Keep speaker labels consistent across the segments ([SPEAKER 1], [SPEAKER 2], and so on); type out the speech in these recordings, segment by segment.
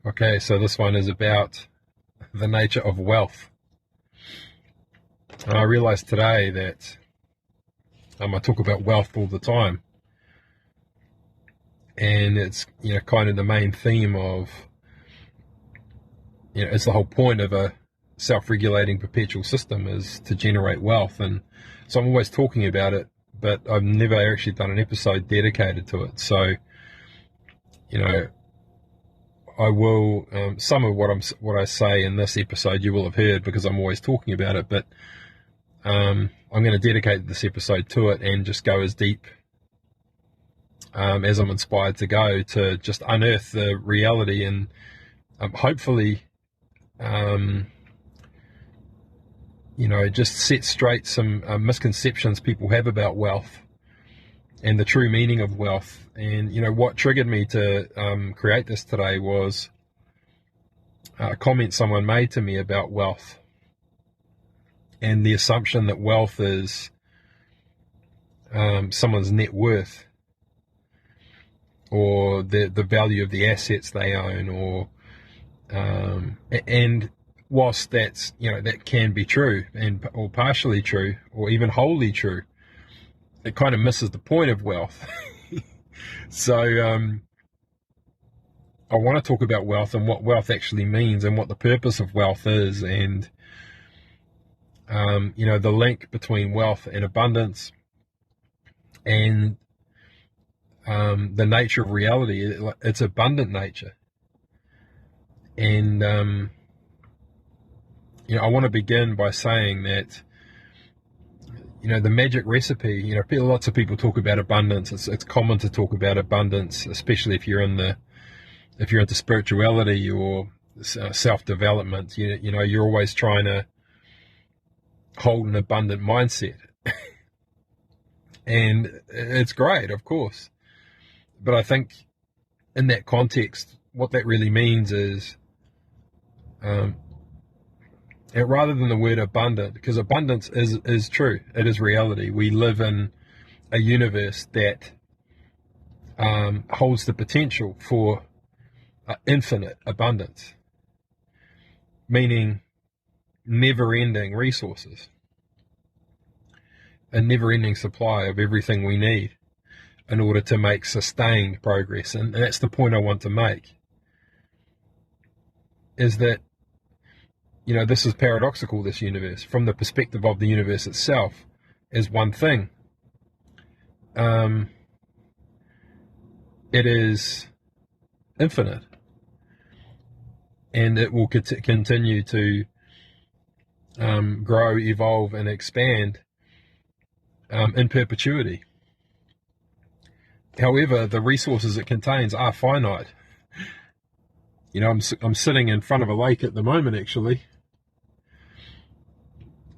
[SPEAKER 1] Okay, so this one is about the nature of wealth. And I realized today that I talk about wealth all the time, and it's kind of the main theme of it's the whole point of a self-regulating perpetual system is to generate wealth, and so I'm always talking about it, but I've never actually done an episode dedicated to it. So I will, some of what I say in this episode you will have heard because I'm always talking about it, but I'm going to dedicate this episode to it and just go as deep as I'm inspired to go, to just unearth the reality and hopefully just set straight some misconceptions people have about wealth and the true meaning of wealth. And what triggered me to create this today was a comment someone made to me about wealth and the assumption that wealth is someone's net worth or the value of the assets they own, or and whilst that's that can be true or partially true or even wholly true, it kind of misses the point of wealth. So I want to talk about wealth and what wealth actually means and what the purpose of wealth is, and the link between wealth and abundance and the nature of reality. It's abundant nature. And I want to begin by saying that the magic recipe, lots of people talk about abundance. It's common to talk about abundance, especially if you're into spirituality or self-development. You're always trying to hold an abundant mindset. And it's great, of course. But I think in that context, what that really means is, rather than the word abundant, because abundance is true, it is reality. We live in a universe that holds the potential for infinite abundance, meaning never-ending resources, a never-ending supply of everything we need in order to make sustained progress. And that's the point I want to make, is that this is paradoxical, this universe. From the perspective of the universe itself as one thing, it is infinite, and it will continue to grow, evolve, and expand in perpetuity. However, the resources it contains are finite. I'm sitting in front of a lake at the moment, actually.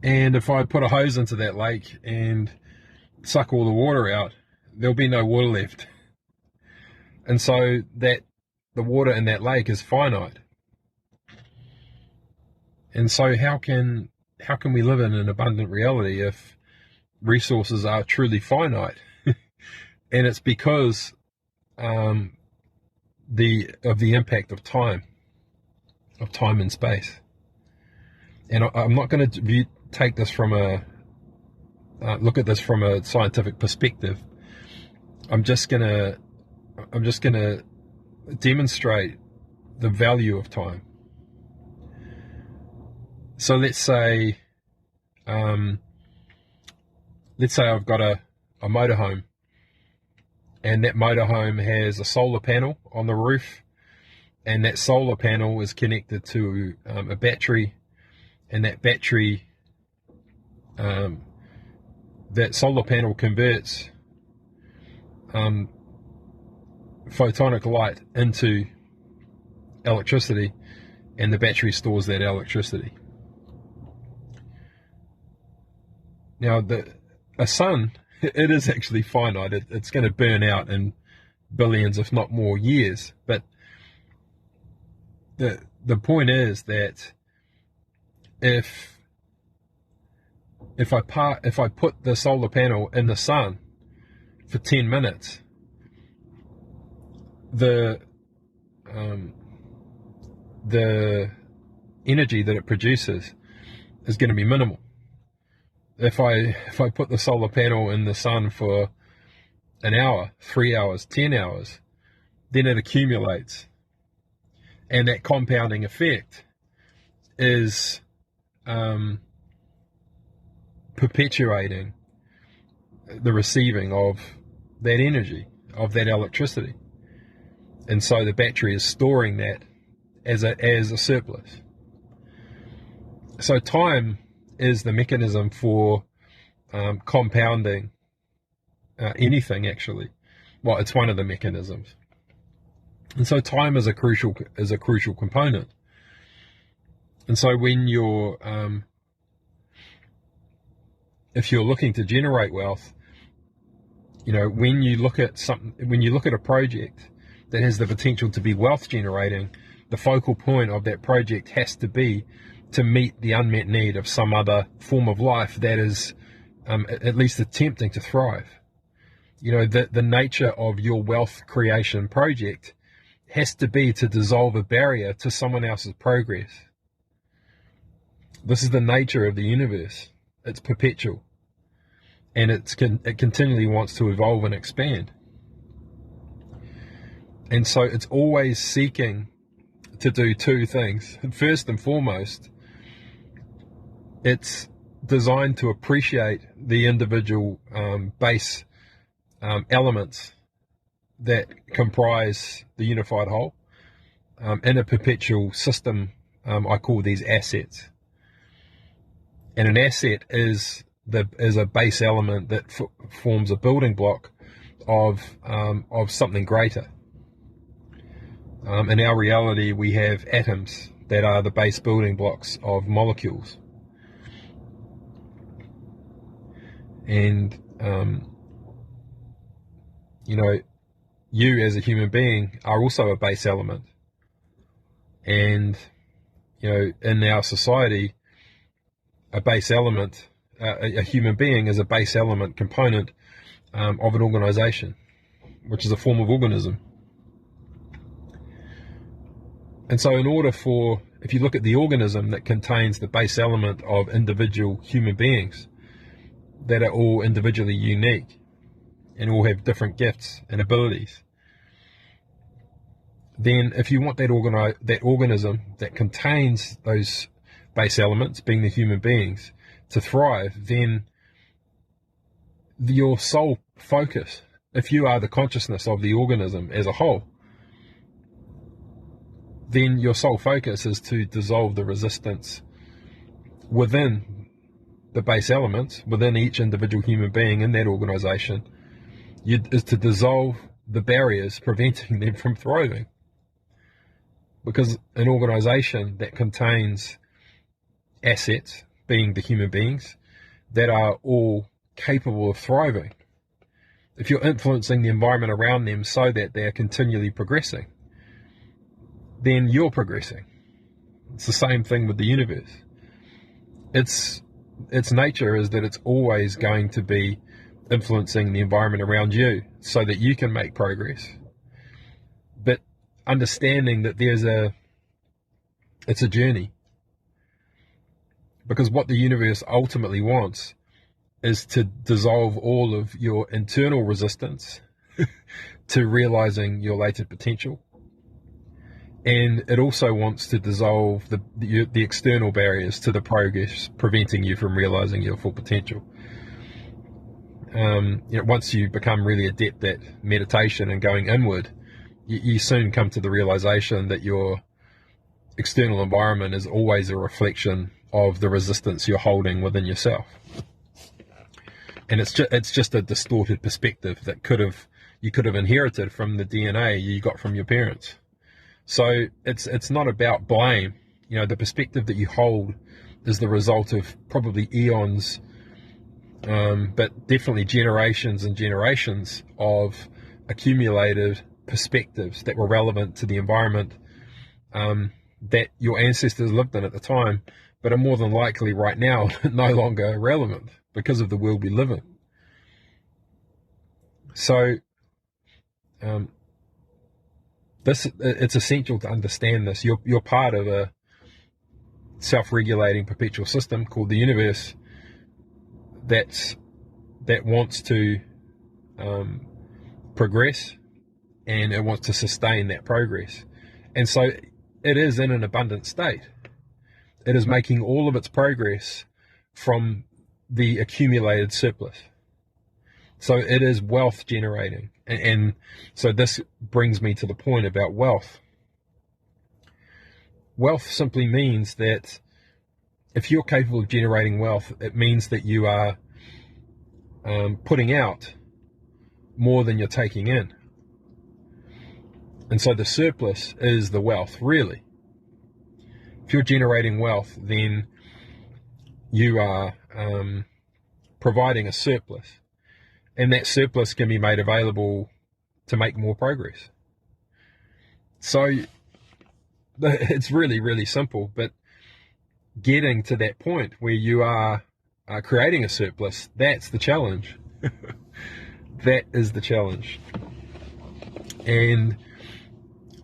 [SPEAKER 1] And if I put a hose into that lake and suck all the water out, there'll be no water left. And so that the water in that lake is finite. And so how can we live in an abundant reality if resources are truly finite? And it's because of the impact of time and space. And I'm not going to take this from look at this from a scientific perspective. I'm just gonna demonstrate the value of time. So let's say I've got a motorhome, and that motorhome has a solar panel on the roof, and that solar panel is connected to a battery, and that battery, that solar panel converts photonic light into electricity, and the battery stores that electricity. Now, a sun, it is actually finite. It's going to burn out in billions, if not more, years. But the point is that if I put the solar panel in the sun for 10 minutes, the the energy that it produces is going to be minimal. If I put the solar panel in the sun for an hour, 3 hours, 10 hours, then it accumulates. And that compounding effect is perpetuating the receiving of that energy, of that electricity. And so the battery is storing that as a surplus. So time is the mechanism for compounding anything, actually. Well, it's one of the mechanisms. And so time is a crucial component. And so when you're if you're looking to generate wealth, when you look at a project that has the potential to be wealth generating, the focal point of that project has to be to meet the unmet need of some other form of life that is at least attempting to thrive. The nature of your wealth creation project has to be to dissolve a barrier to someone else's progress. This is the nature of the universe. It's perpetual. And it continually wants to evolve and expand. And so it's always seeking to do two things. First and foremost, it's designed to appreciate the individual base elements that comprise the unified whole in a perpetual system. I call these assets. And an asset is a base element that forms a building block of something greater. In our reality, we have atoms that are the base building blocks of molecules. And you as a human being are also a base element. And in our society, a base element, a human being is a base element component of an organization, which is a form of organism. And so if you look at the organism that contains the base element of individual human beings that are all individually unique and all have different gifts and abilities, then if you want that organism that contains those base elements, being the human beings, to thrive, then your sole focus, if you are the consciousness of the organism as a whole, then your sole focus is to dissolve the resistance within the base elements, within each individual human being in that organisation, is to dissolve the barriers preventing them from thriving. Because an organisation that contains assets, being the human beings, that are all capable of thriving, if you're influencing the environment around them so that they are continually progressing, then you're progressing. It's the same thing with the universe. Its nature is that it's always going to be influencing the environment around you so that you can make progress. But understanding that it's a journey. Because what the universe ultimately wants is to dissolve all of your internal resistance to realizing your latent potential. And it also wants to dissolve the external barriers to the progress, preventing you from realizing your full potential. Once you become really adept at meditation and going inward, you soon come to the realization that your external environment is always a reflection of the resistance you're holding within yourself. And it's just a distorted perspective that you could have inherited from the DNA you got from your parents. So it's not about blame. The perspective that you hold is the result of probably eons, but definitely generations and generations of accumulated perspectives that were relevant to the environment that your ancestors lived in at the time, but are more than likely right now no longer relevant because of the world we live in. So It's essential to understand this. You're part of a self-regulating perpetual system called the universe that wants to progress, and it wants to sustain that progress. And so it is in an abundant state. It is making all of its progress from the accumulated surplus. So it is wealth generating. And so this brings me to the point about wealth. Wealth simply means that if you're capable of generating wealth, it means that you are putting out more than you're taking in. And so the surplus is the wealth, really. If you're generating wealth, then you are providing a surplus. And that surplus can be made available to make more progress. So it's really, really simple. But getting to that point where you are creating a surplus, that's the challenge. That is the challenge. And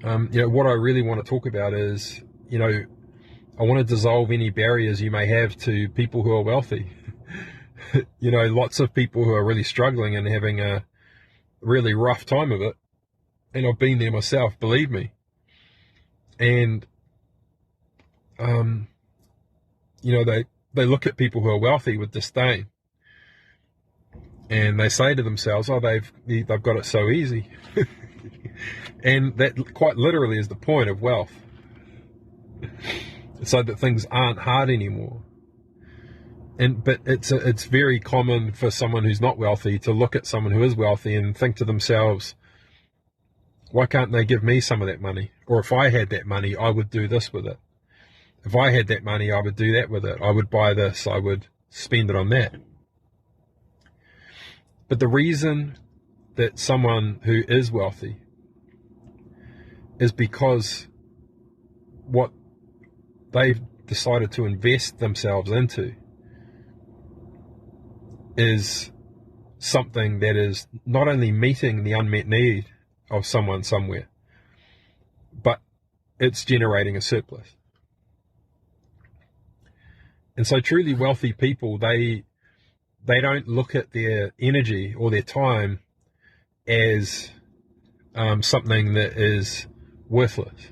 [SPEAKER 1] what I really want to talk about is, I want to dissolve any barriers you may have to people who are wealthy. Lots of people who are really struggling and having a really rough time of it. And I've been there myself, believe me. And, they look at people who are wealthy with disdain. And they say to themselves, oh, they've got it so easy. And that quite literally is the point of wealth. So that things aren't hard anymore. But it's very common for someone who's not wealthy to look at someone who is wealthy and think to themselves, why can't they give me some of that money? Or if I had that money, I would do this with it. If I had that money, I would do that with it. I would buy this. I would spend it on that. But the reason that someone who is wealthy is because what they've decided to invest themselves into is something that is not only meeting the unmet need of someone somewhere, but it's generating a surplus. And so truly wealthy people, they don't look at their energy or their time as something that is worthless.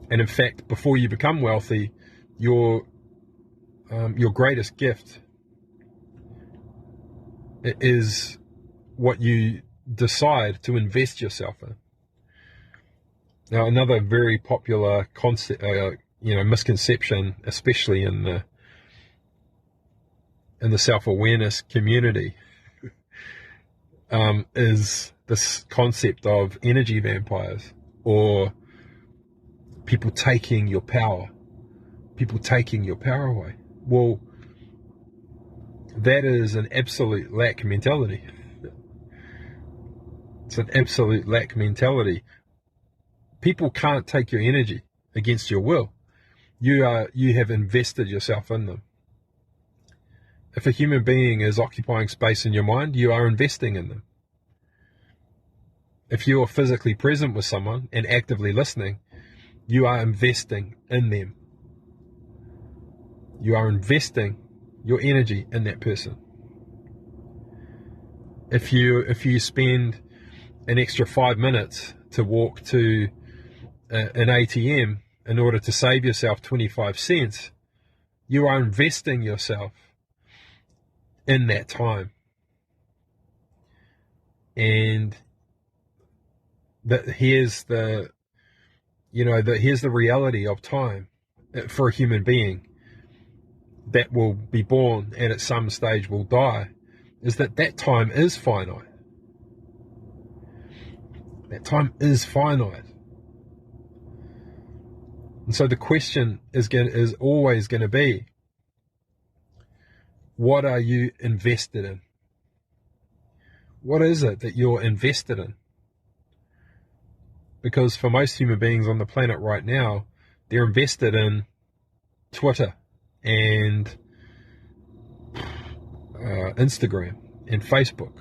[SPEAKER 1] And in fact, before you become wealthy, your greatest gift is what you decide to invest yourself in. Now, another very popular concept, misconception, especially in the self-awareness community, is this concept of energy vampires, or people taking your power away. Well, that is an absolute lack mentality. It's an absolute lack mentality. People can't take your energy against your will. You have invested yourself in them. If a human being is occupying space in your mind, you are investing in them. If you are physically present with someone and actively listening, you are investing in them. You are investing your energy in that person. If you spend an extra 5 minutes to walk to an ATM in order to save yourself 25 cents, you are investing yourself in that time. And here's the reality of time for a human being that will be born and at some stage will die, is that time is finite. That time is finite. And so the question is always going to be, what are you invested in? What is it that you're invested in? Because for most human beings on the planet right now, they're invested in Twitter and Instagram and Facebook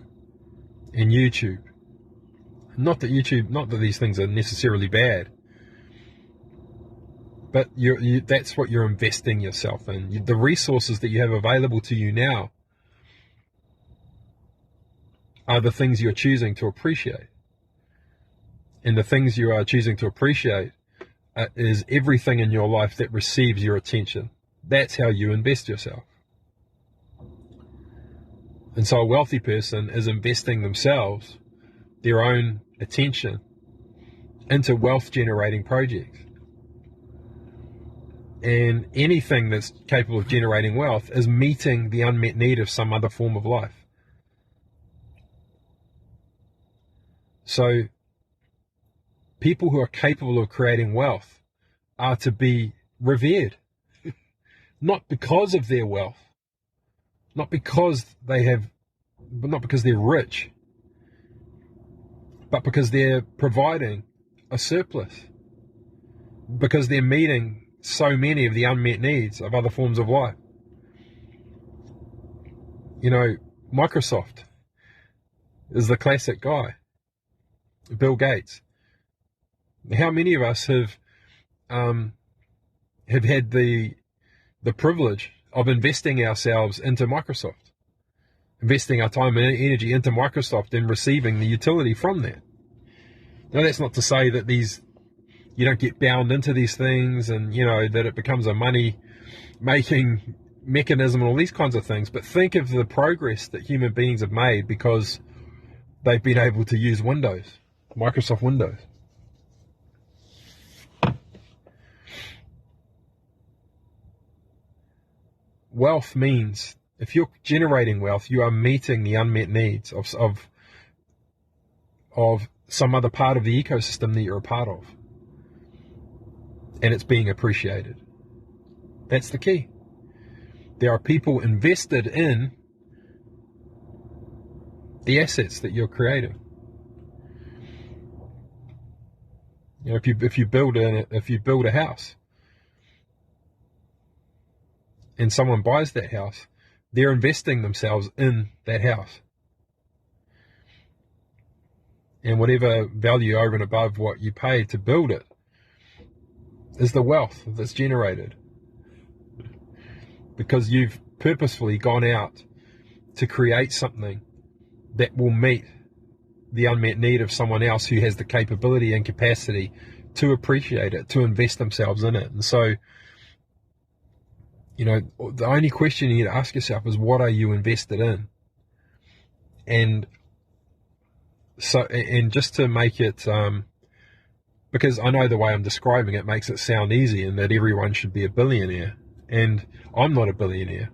[SPEAKER 1] and YouTube. Not that these things are necessarily bad, but that's what you're investing yourself in. The resources that you have available to you now are the things you're choosing to appreciate. And the things you are choosing to appreciate is everything in your life that receives your attention. That's how you invest yourself. And so a wealthy person is investing themselves, their own attention, into wealth generating projects. And anything that's capable of generating wealth is meeting the unmet need of some other form of life. So people who are capable of creating wealth are to be revered, not because of their wealth, not because they're rich, but because they're providing a surplus, because they're meeting so many of the unmet needs of other forms of life. You know, Microsoft is the classic guy, Bill Gates. How many of us have had the privilege of investing ourselves into Microsoft, investing our time and energy into Microsoft and receiving the utility from that? Now, that's not to say that you don't get bound into these things and, that it becomes a money-making mechanism and all these kinds of things. But think of the progress that human beings have made because they've been able to use Windows, Microsoft Windows. Wealth means, if you're generating wealth, you are meeting the unmet needs of some other part of the ecosystem that you're a part of. And it's being appreciated. That's the key. There are people invested in the assets that you're creating. If you build a house and someone buys that house, they're investing themselves in that house. And whatever value over and above what you paid to build it is the wealth that's generated. Because you've purposefully gone out to create something that will meet the unmet need of someone else who has the capability and capacity to appreciate it, to invest themselves in it. And so, the only question you need to ask yourself is, what are you invested in? And just to make it, because I know the way I'm describing it makes it sound easy and that everyone should be a billionaire. And I'm not a billionaire.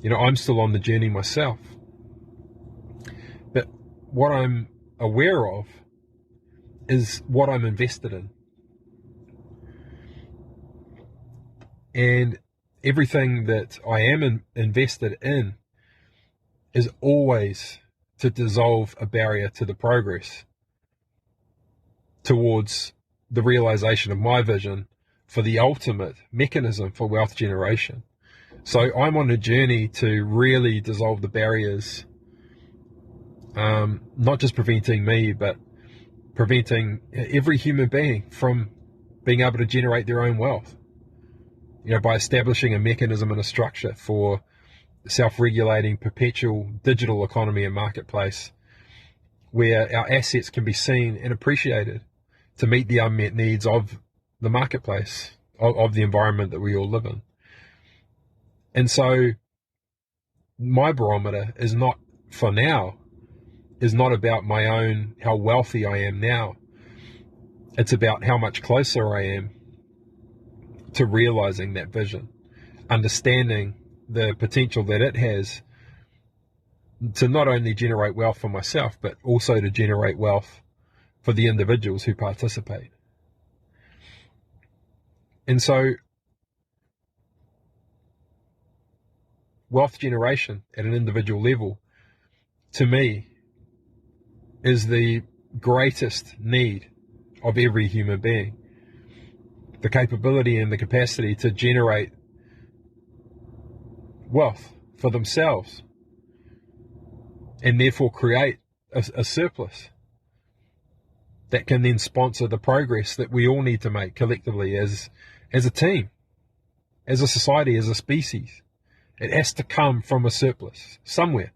[SPEAKER 1] I'm still on the journey myself. But what I'm aware of is what I'm invested in. And everything that I am invested in is always to dissolve a barrier to the progress towards the realization of my vision for the ultimate mechanism for wealth generation. So I'm on a journey to really dissolve the barriers, not just preventing me, but preventing every human being from being able to generate their own wealth, by establishing a mechanism and a structure for self-regulating, perpetual digital economy and marketplace where our assets can be seen and appreciated to meet the unmet needs of the marketplace, of the environment that we all live in. And so my barometer is not about my own, how wealthy I am now. It's about how much closer I am to realizing that vision, understanding the potential that it has to not only generate wealth for myself, but also to generate wealth for the individuals who participate. And so wealth generation at an individual level, to me, is the greatest need of every human being. The capability and the capacity to generate wealth for themselves and therefore create a surplus that can then sponsor the progress that we all need to make collectively as a team, as a society, as a species. It has to come from a surplus somewhere.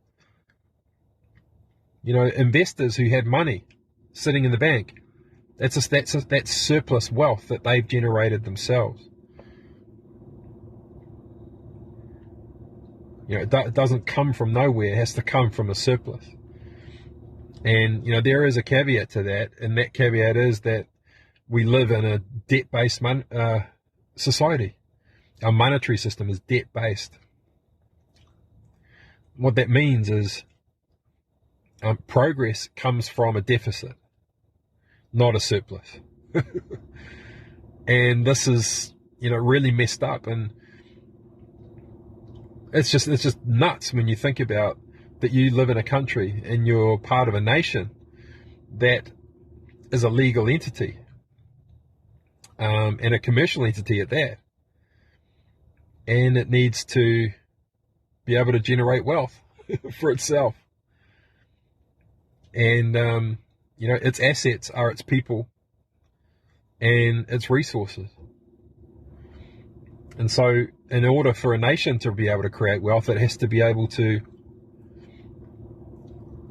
[SPEAKER 1] Investors who had money sitting in the bank, that's surplus wealth that they've generated themselves. It doesn't come from nowhere. It has to come from a surplus. And, there is a caveat to that, and that caveat is that we live in a debt-based society. Our monetary system is debt-based. What that means is progress comes from a deficit, not a surplus. And this is, really messed up, and it's just nuts when you think about that you live in a country and you're part of a nation that is a legal entity, and a commercial entity at that. And it needs to be able to generate wealth for itself. And, its assets are its people and its resources. And so in order for a nation to be able to create wealth, it has to be able to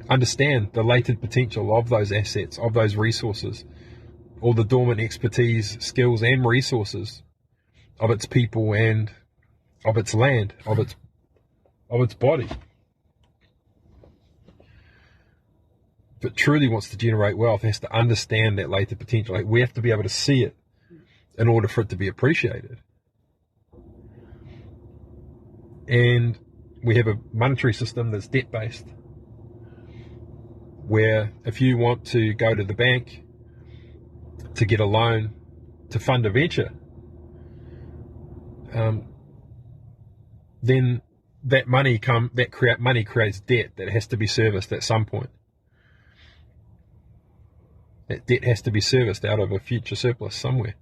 [SPEAKER 1] understand the latent potential of those assets, of those resources, all the dormant expertise, skills and resources of its people and of its land, of its body. If it truly wants to generate wealth, it has to understand that latent potential. Like, we have to be able to see it in order for it to be appreciated. And we have a monetary system that's debt-based, where if you want to go to the bank to get a loan to fund a venture, then that money creates debt that has to be serviced at some point. That debt has to be serviced out of a future surplus somewhere.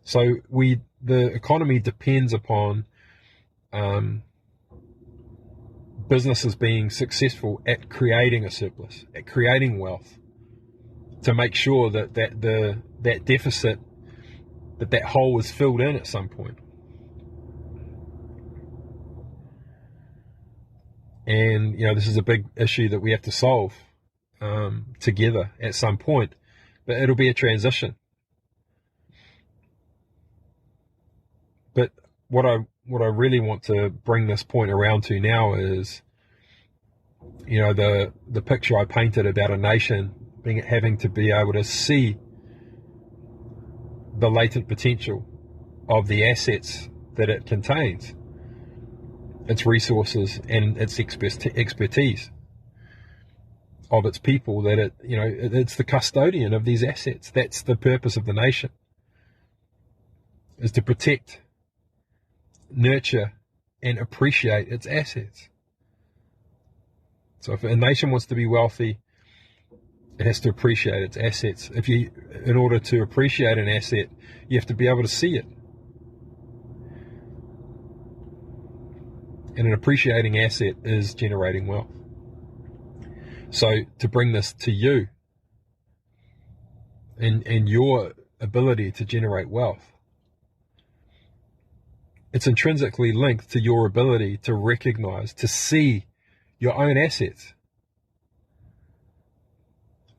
[SPEAKER 1] So the economy depends upon businesses being successful at creating a surplus, at creating wealth, to make sure that deficit, that hole is filled in at some point. And this is a big issue that we have to solve together at some point, but it'll be a transition. But what I really want to bring this point around to now is, the picture I painted about a nation having to be able to see the latent potential of the assets that it contains, its resources and its expertise of its people, that it's the custodian of these assets. That's the purpose of the nation, is to protect, nurture and appreciate its assets. So if a nation wants to be wealthy, it has to appreciate its assets. In order to appreciate an asset, you have to be able to see it. And an appreciating asset is generating wealth. So to bring this to you and your ability to generate wealth, it's intrinsically linked to your ability to recognize, to see your own assets,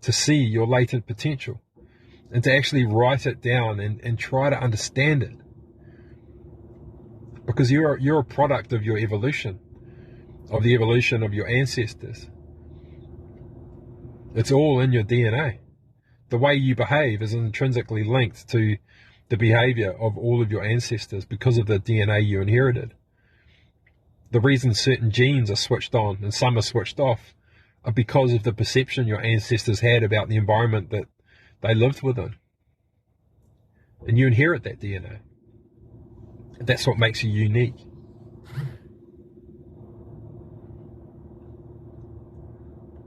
[SPEAKER 1] to see your latent potential, and to actually write it down and try to understand it. Because you're a product of your evolution, of the evolution of your ancestors. It's all in your DNA. The way you behave is intrinsically linked to the behavior of all of your ancestors because of the DNA you inherited. The reason certain genes are switched on and some are switched off are because of the perception your ancestors had about the environment that they lived within. And you inherit that DNA. That's what makes you unique.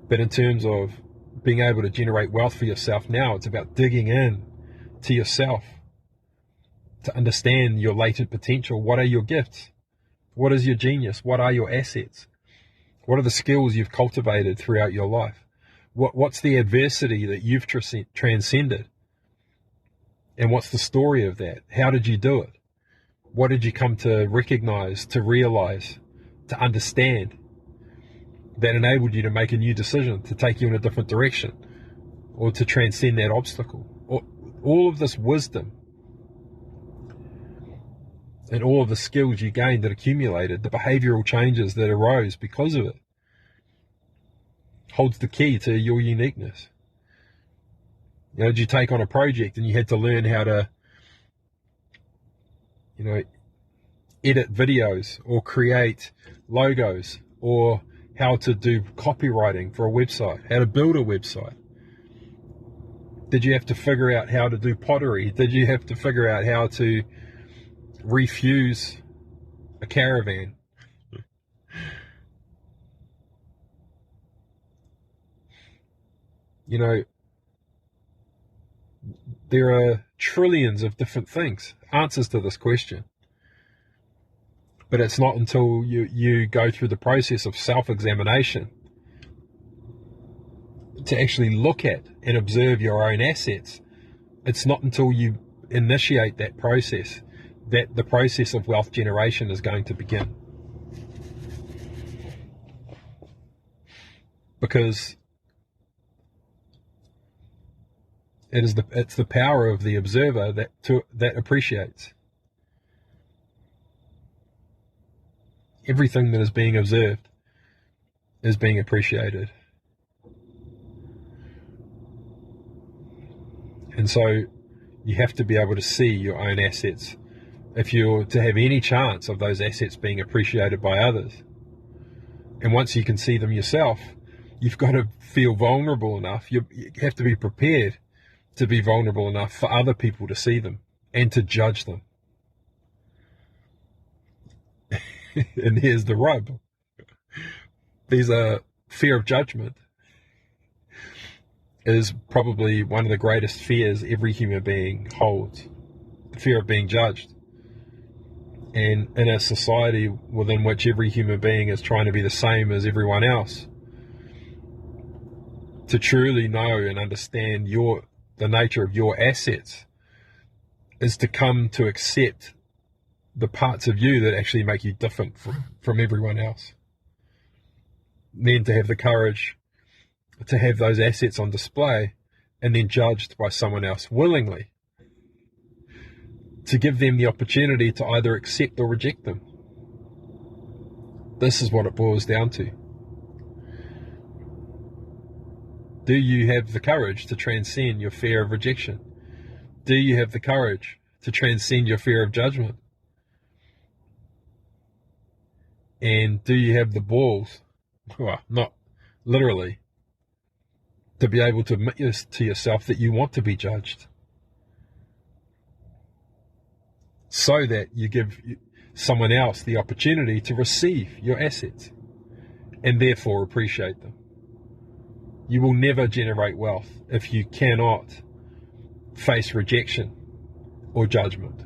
[SPEAKER 1] But in terms of being able to generate wealth for yourself now, it's about digging in to yourself to understand your latent potential. What are your gifts? What is your genius? What are your assets? What are the skills you've cultivated throughout your life? What's the adversity that you've transcended? And what's the story of that? How did you do it? What did you come to recognize, to realize, to understand that enabled you to make a new decision, to take you in a different direction, or to transcend that obstacle? All of this wisdom and all of the skills you gained that accumulated, the behavioral changes that arose because of it, holds the key to your uniqueness. Did you take on a project and you had to learn how to, edit videos or create logos, or how to do copywriting for a website, how to build a website? Did you have to figure out how to do pottery? Did you have to figure out how to refuse a caravan? There are trillions of different things, answers to this question. But it's not until you go through the process of self-examination to actually look at and observe your own assets. It's not until you initiate that process that the process of wealth generation is going to begin. Because it's the power of the observer that appreciates. Everything that is being observed is being appreciated. And so you have to be able to see your own assets if you're to have any chance of those assets being appreciated by others. And once you can see them yourself, you've got to feel vulnerable enough. You have to be prepared to be vulnerable enough for other people to see them and to judge them. And here's the rub. These are fear of judgment is probably one of the greatest fears every human being holds. The fear of being judged. And in a society within which every human being is trying to be the same as everyone else, to truly know and understand the nature of your assets is to come to accept the parts of you that actually make you different from everyone else. Then to have the courage to have those assets on display and then judged by someone else willingly, to give them the opportunity to either accept or reject them. This is what it boils down to. Do you have the courage to transcend your fear of rejection? Do you have the courage to transcend your fear of judgment? And do you have the balls, well, not literally, to be able to admit to yourself that you want to be judged, so that you give someone else the opportunity to receive your assets and therefore appreciate them? You will never generate wealth if you cannot face rejection or judgment.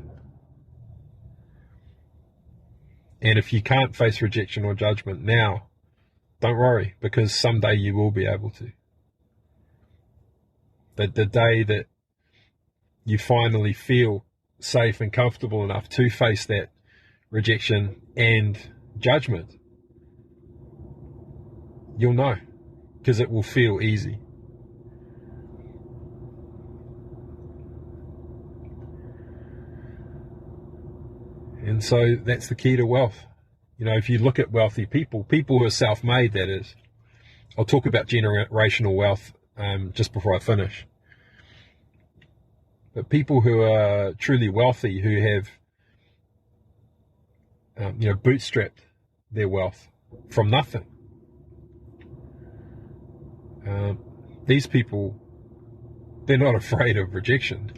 [SPEAKER 1] And if you can't face rejection or judgment now, don't worry, because someday you will be able to. But the day that you finally feel safe and comfortable enough to face that rejection and judgment, you'll know, because it will feel easy. And so that's the key to wealth. If you look at wealthy people who are self-made, that is. I'll talk about generational wealth just before I finish. But people who are truly wealthy, who have, bootstrapped their wealth from nothing. These people, they're not afraid of rejection.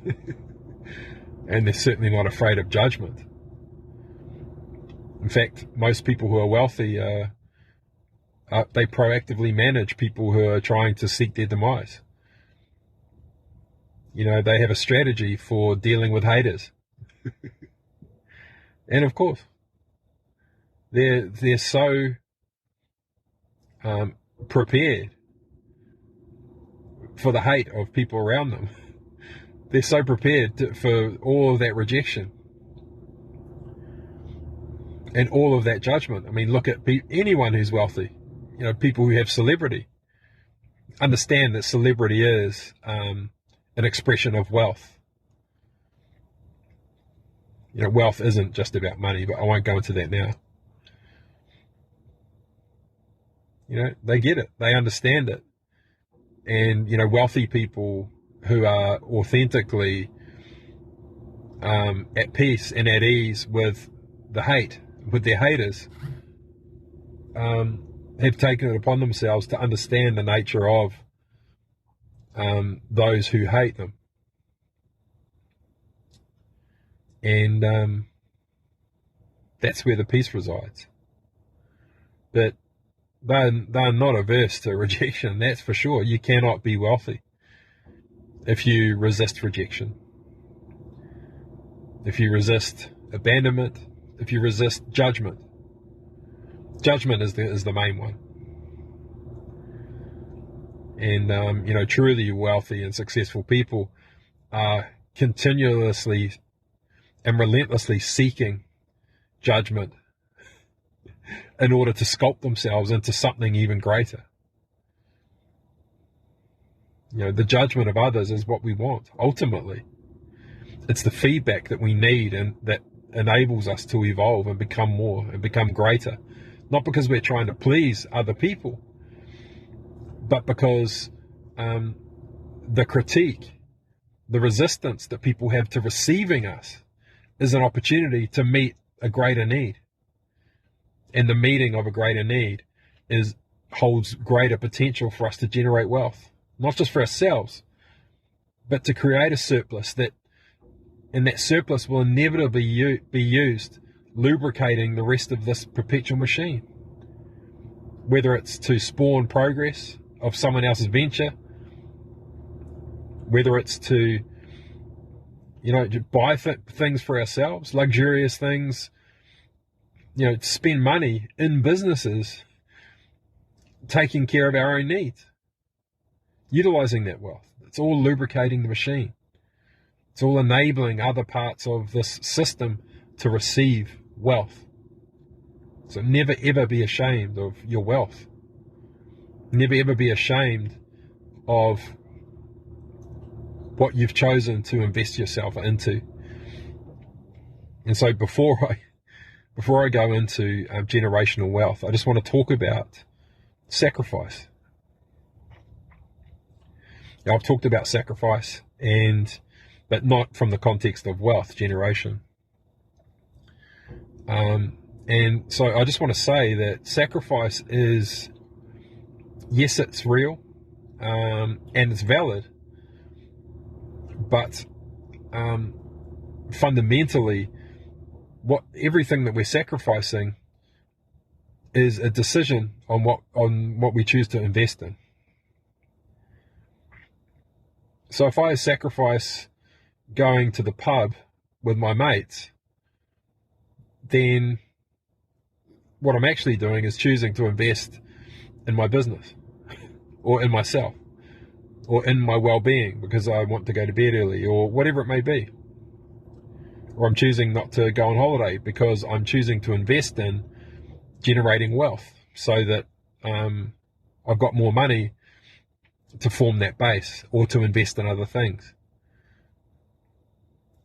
[SPEAKER 1] And they're certainly not afraid of judgment. In fact, most people who are wealthy, they proactively manage people who are trying to seek their demise. They have a strategy for dealing with haters. And of course, they're so prepared for the hate of people around them. They're so prepared for all of that rejection and all of that judgment. I mean, look at anyone who's wealthy, people who have celebrity. Understand that celebrity is an expression of wealth. Wealth isn't just about money, but I won't go into that now. They get it. They understand it. And, wealthy people who are authentically at peace and at ease with their haters, have taken it upon themselves to understand the nature of those who hate them. And that's where the peace resides. But they're not averse to rejection, that's for sure. You cannot be wealthy if you resist rejection, if you resist abandonment, if you resist judgment. Judgment is the main one. And truly wealthy and successful people are continuously and relentlessly seeking judgment in order to sculpt themselves into something even greater. The judgment of others is what we want, ultimately. It's the feedback that we need and that enables us to evolve and become more and become greater. Not because we're trying to please other people, but because the critique, the resistance that people have to receiving us is an opportunity to meet a greater need. And the meeting of a greater need holds greater potential for us to generate wealth, not just for ourselves, but to create a surplus and that surplus will inevitably be used lubricating the rest of this perpetual machine. Whether it's to spawn progress of someone else's venture, whether it's to, buy things for ourselves, luxurious things, spend money in businesses, taking care of our own needs, utilizing that wealth. It's all lubricating the machine. It's all enabling other parts of this system to receive wealth. So never ever be ashamed of your wealth. Never ever be ashamed of what you've chosen to invest yourself into. And so before I go into generational wealth, I just want to talk about sacrifice. Now, I've talked about sacrifice, but not from the context of wealth generation. And so I just want to say that sacrifice is, yes, it's real, and it's valid, but fundamentally, everything that we're sacrificing is a decision on what we choose to invest in. So if I sacrifice going to the pub with my mates, then what I'm actually doing is choosing to invest in my business or in myself or in my well-being because I want to go to bed early or whatever it may be. Or I'm choosing not to go on holiday because I'm choosing to invest in generating wealth so that I've got more money to form that base or to invest in other things.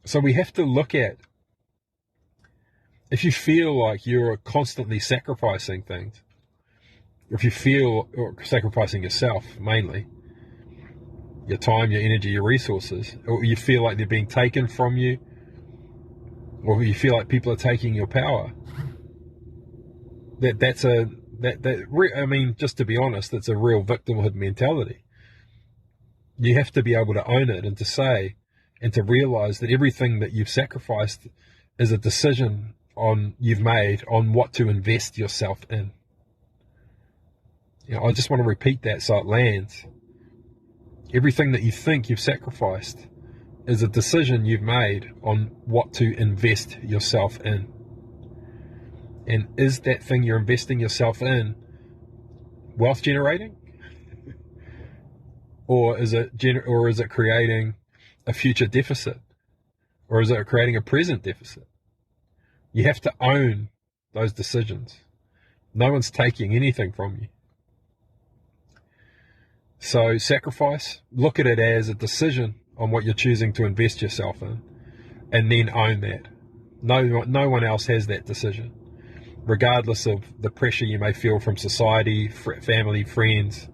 [SPEAKER 1] So we have to look at, if you feel like you're constantly sacrificing things, if you feel, or sacrificing yourself mainly, your time, your energy, your resources, or you feel like they're being taken from you, or you feel like people are taking your power, just to be honest, that's a real victimhood mentality. You have to be able to own it and to say and to realize that everything that you've sacrificed is a decision you've made on what to invest yourself in. I just want to repeat that so it lands. Everything that you think you've sacrificed is a decision you've made on what to invest yourself in. And is that thing you're investing yourself in wealth generating? Or is it creating a future deficit? Or is it creating a present deficit? You have to own those decisions. No one's taking anything from you. So sacrifice, look at it as a decision on what you're choosing to invest yourself in, and then own that. No one else has that decision, regardless of the pressure you may feel from society, family, friends,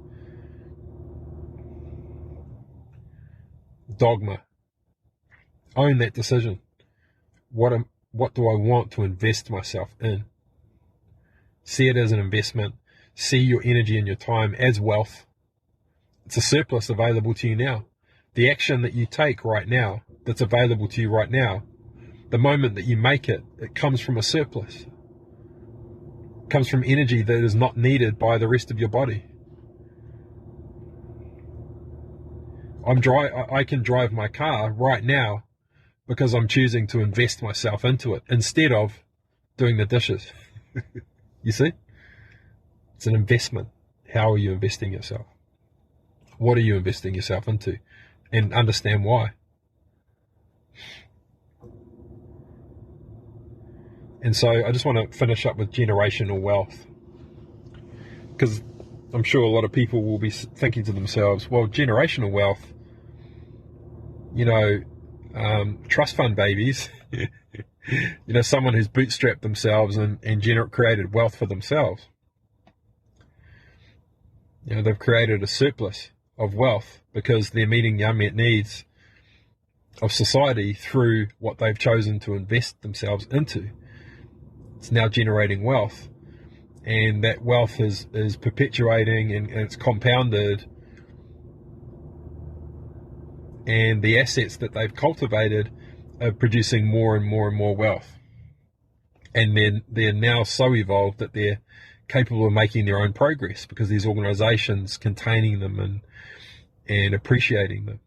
[SPEAKER 1] dogma. Own that decision. What do I want to invest myself in? See it as an investment. See your energy and your time as wealth. It's a surplus available to you now. The action that you take right now, that's available to you right now, the moment that you make it, it comes from a surplus. It comes from energy that is not needed by the rest of your body. I can drive my car right now because I'm choosing to invest myself into it instead of doing the dishes. You see? It's an investment. How are you investing yourself? What are you investing yourself into? And understand why. And so I just want to finish up with generational wealth, because I'm sure a lot of people will be thinking to themselves, well, generational wealth, trust fund babies, someone who's bootstrapped themselves and created wealth for themselves. They've created a surplus of wealth because they're meeting the unmet needs of society through what they've chosen to invest themselves into. It's now generating wealth, and that wealth is perpetuating and it's compounded, and the assets that they've cultivated are producing more and more and more wealth. And then they're now so evolved that they're capable of making their own progress because these organizations containing them and appreciating them.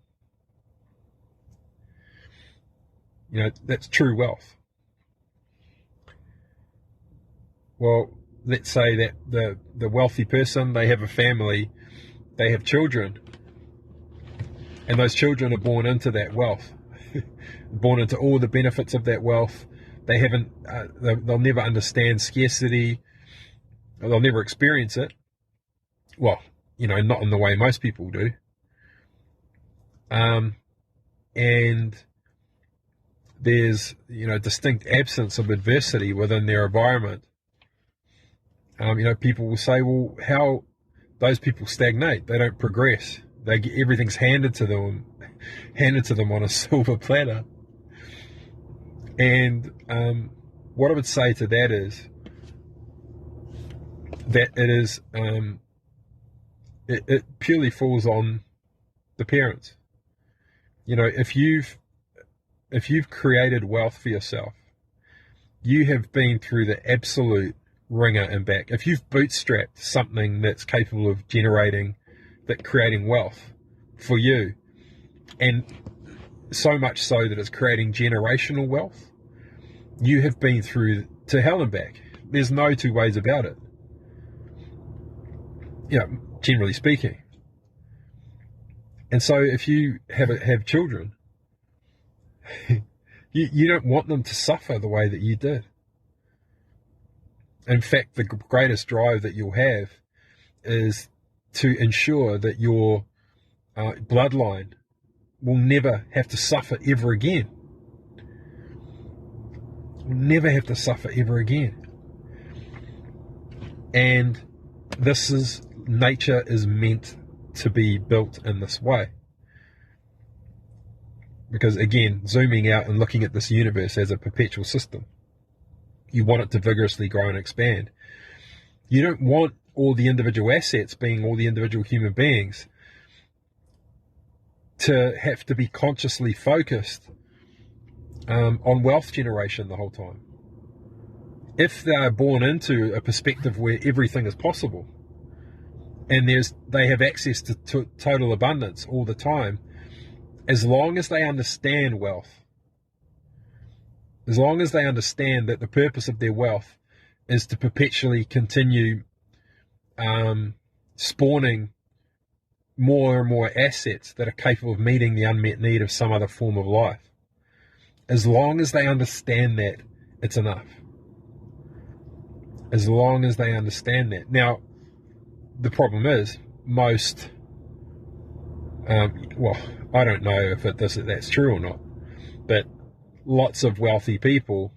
[SPEAKER 1] That's true wealth. Well, let's say that the wealthy person, they have a family, they have children, and those children are born into that wealth, born into all the benefits of that wealth. They'll never understand scarcity. They'll never experience it. Well, not in the way most people do. And there's, distinct absence of adversity within their environment. People will say, well, how those people stagnate? They don't progress. Everything's handed to them on a silver platter. And what I would say to that is that it purely falls on the parents. If you've created wealth for yourself, you have been through the absolute ringer and back. If you've bootstrapped something that's capable of creating wealth for you, and so much so that it's creating generational wealth, you have been through to hell and back. There's no two ways about it. Generally speaking. And so if you have children, you don't want them to suffer the way that you did. In fact, the greatest drive that you'll have is to ensure that your bloodline will never have to suffer ever again. Will never have to suffer ever again. And nature is meant to be built in this way. Because again, zooming out and looking at this universe as a perpetual system, you want it to vigorously grow and expand. You don't want all the individual assets, being all the individual human beings, to have to be consciously focused on wealth generation the whole time. If they are born into a perspective where everything is possible, and they have access to total abundance all the time, as long as they understand wealth, as long as they understand that the purpose of their wealth is to perpetually continue spawning more and more assets that are capable of meeting the unmet need of some other form of life. As long as they understand that, it's enough. As long as they understand that. Now, the problem is, most, I don't know if that's true or not, but lots of wealthy people,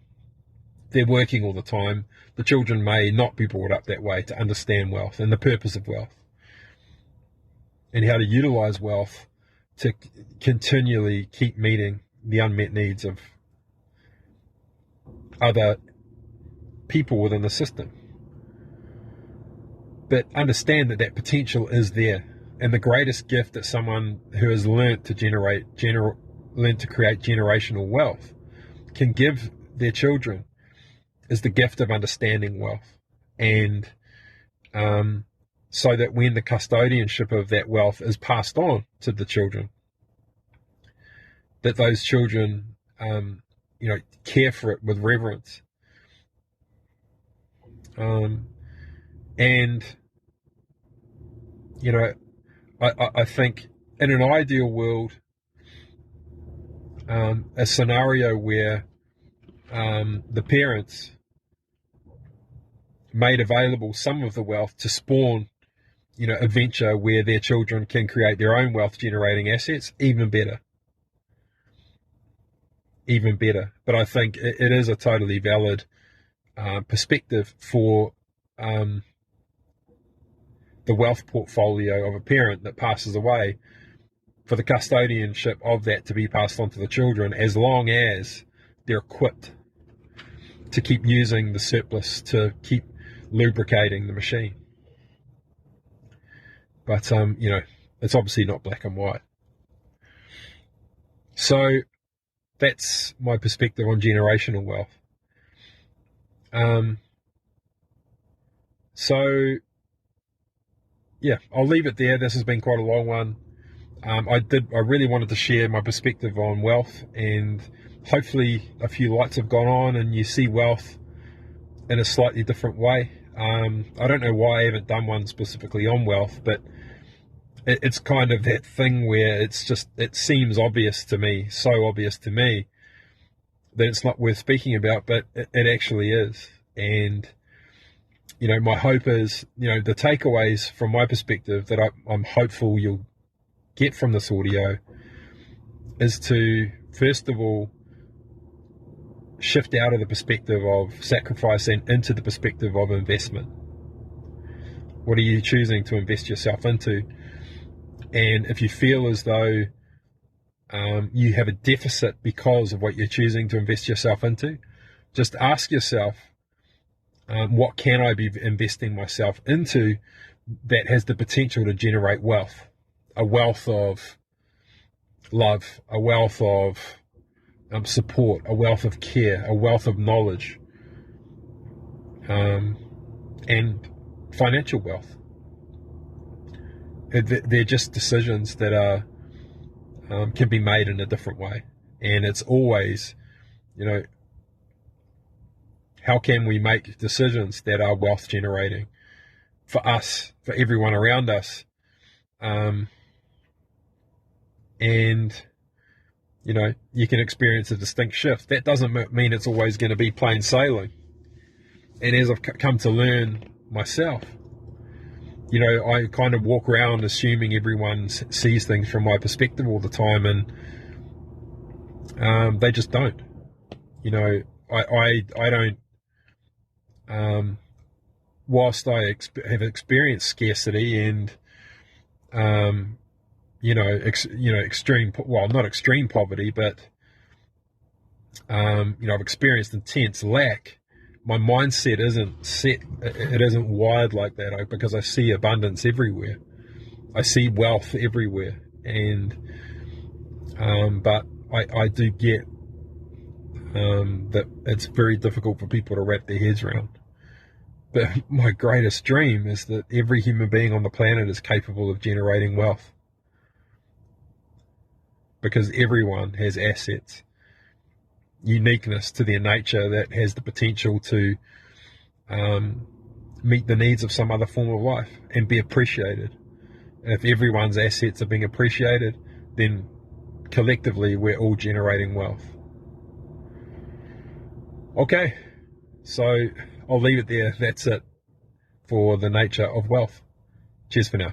[SPEAKER 1] they're working all the time. The children may not be brought up that way to understand wealth and the purpose of wealth and how to utilize wealth to continually keep meeting the unmet needs of other people within the system. But understand that potential is there. And the greatest gift that someone who has learnt to create generational wealth can give their children is the gift of understanding wealth. And so that when the custodianship of that wealth is passed on to the children, that those children, care for it with reverence. I think in an ideal world, a scenario where the parents made available some of the wealth to spawn, a venture where their children can create their own wealth generating assets, even better. But I think it is a totally valid perspective for the wealth portfolio of a parent that passes away, for the custodianship of that to be passed on to the children, as long as they're equipped to keep using the surplus to keep lubricating the machine. But it's obviously not black and white. So that's my perspective on generational wealth. I'll leave it there. This has been quite a long one. I really wanted to share my perspective on wealth, and hopefully a few lights have gone on and you see wealth in a slightly different way. I don't know why I haven't done one specifically on wealth, but it's kind of that thing where it seems obvious to me, so obvious to me, that it's not worth speaking about, but it actually is. And my hope is, the takeaways from my perspective that I'm hopeful you'll get from this audio is to, first of all, shift out of the perspective of sacrifice and into the perspective of investment. What are you choosing to invest yourself into? And if you feel as though you have a deficit because of what you're choosing to invest yourself into, just ask yourself, what can I be investing myself into that has the potential to generate wealth? A wealth of love, a wealth of support, a wealth of care, a wealth of knowledge, and financial wealth. They're just decisions that are can be made in a different way. And it's always, how can we make decisions that are wealth generating for us, for everyone around us? You can experience a distinct shift. That doesn't mean it's always going to be plain sailing. And as I've come to learn myself, I kind of walk around assuming everyone sees things from my perspective all the time, and they just don't. I don't. Whilst I have experienced scarcity and extreme, well, not extreme poverty, but I've experienced intense lack. My mindset isn't set, it isn't wired like that, because I see abundance everywhere. I see wealth everywhere. And but I do get that it's very difficult for people to wrap their heads around. But my greatest dream is that every human being on the planet is capable of generating wealth, because everyone has assets, uniqueness to their nature that has the potential to meet the needs of some other form of life and be appreciated. If everyone's assets are being appreciated, then collectively we're all generating wealth. Okay, so I'll leave it there. That's it for the nature of wealth. Cheers for now.